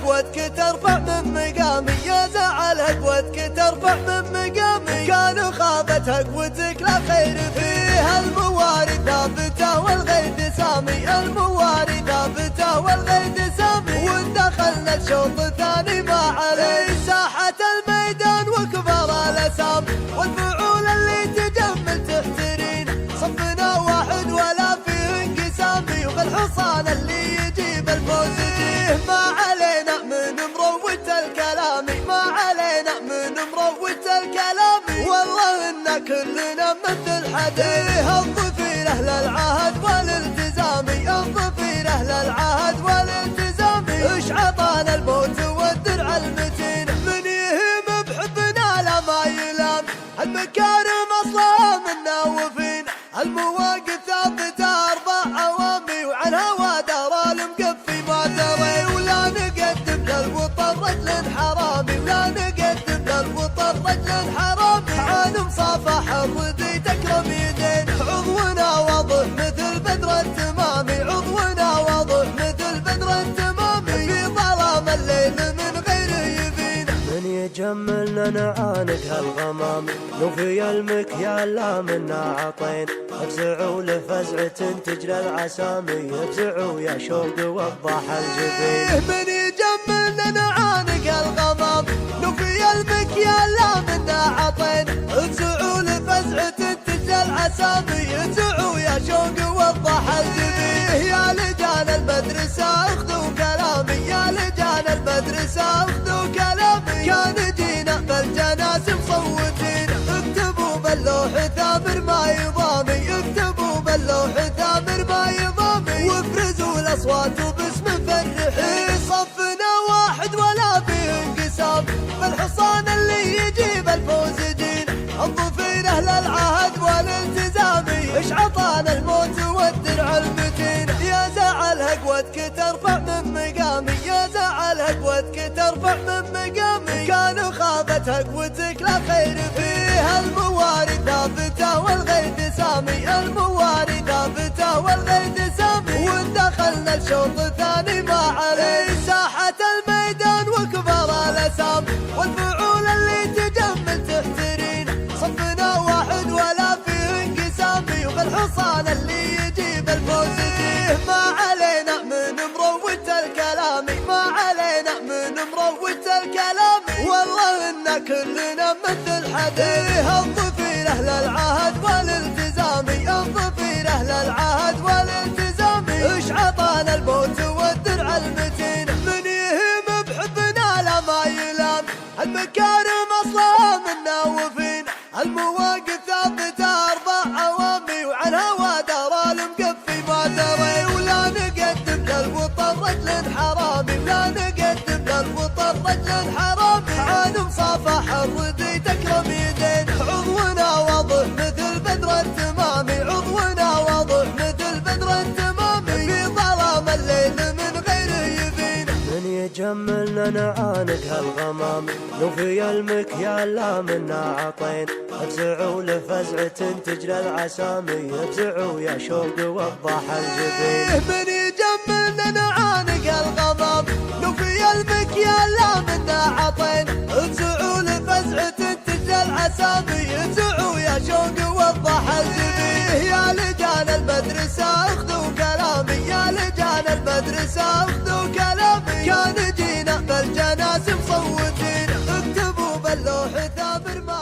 قوتك ترفع من مقامي، يا زعل قوتك ترفع من مقامي. كان خابت قوتك لا خير فيها، الموارد ثابته والغيد سامي، الموارد ثابته والغيد سامي. وان دخلنا الشوط الثاني ما عليه ساحة الميدان وكبر الاسام، والفعول اللي تجمل تحترين. صفنا واحد ولا فيه انقسامي، وبالحصان اللي يجيب الفوز فيه. ما علينا من مروة الكلام، ما علينا من مروة الكلام. والله إن كلنا مثل حديه، الظفير أهل العهد والالتزام، الظفير أهل العهد والالتزام. إش عطانا الموت والدرع المتين، من يهيم بحبنا لا ما يلام. المكارم أصلها منا وفين، المواقف ثابتة 4 عوامي. وعن هوا دار المقفي ما دري، ولا نقدم للوطن رجل حرامي، ولا نقدم للوطن رجل حرامي. عن مصافح الردي تكرم يدين، عضونا واضح مثل بدر التمامي، عضونا واضح مثل بدر التمامي. في ظلام الليل من غيره يبين، من يجملنا نعانق هالغمام. نوفي المكيال لا منا عطين، افزعوا لفزعة تجلى العسامي، افزعوا يا شوق وضح الجبين. من يجملنا نعانق الغمام، نوفي المكيال لا منا عطين، افزعوا لفزعة تجلى العسامي، افزعوا يا شوق وضح الجبين. يا لجان المدرسة اخذوا كلامي، يا لجان المدرسة اخذوا كلامي. كان جينا بالجناس مصوتين، اكتبوا باللوح ثامر ما يضامي، اكتبوا باللوح ثامر ما يضامي. وافرزوا الاصوات وباسم فرحي، صفنا واحد ولا فيه انقسام. بالحصان اللي يجيب الفوز جين، الظفير اهل العهد والالتزام. اش عطانا الموت والدرع المتين، يا زعل قوتك ترفع من مقامي، يا زعل قوتك ترفع من مقامي. كان خابت قوتك لا خير فيها، الموارد ثابته والغيد سامي، الموارد ثابته والغيد سامي. وان دخلنا الشوط الثاني ما عليه ساحة الميدان وكبر الاسام، والفعول اللي تجمل تحترين. صفنا واحد ولا فيه انقسامي، وبالحصان اللي يجيب الفوز فيه. ما علينا من مروة الكلام، ما علينا من مروة الكلام. والله إن كلنا مثل حديه، الظفير أهل العهد والالتزام، الظفير أهل العهد والالتزام. إش عطانا الموت والدرع المتين، من يهيم بحبنا لا ما يلام. المكارم أصلها منا وفين، المواقف ثابتة 4 عوامي. وعن هوا دار المقفي ما دري، ولا نقدم للوطن رجل حرامي، ولا نقدم للوطن رجل حرامي. عن مصافح الردي تكرم يدين، عضونا واضح مثل بدر التمامي، عضونا واضح مثل بدر التمامي. في ظلام الليل من غيره يبين، من يجملنا نعانق هالغمام. نوفي المكيال لا منا عطين، افزعوا لفزعة تجلى العسامي، افزعوا يا شوق وضح الجبين. من يجملنا نعانق الغمام، نوفي المكيال لا منا عطين، افزعوا لفزعة تجلى العسامي، افزعوا يا شوق وضح الجبين. يا لجان المدرسة اخذوا كلامي، يا لجان المدرسة اخذوا كلامي. كان جينا بالجناس مصوتين، اكتبوا باللوح ثابر ما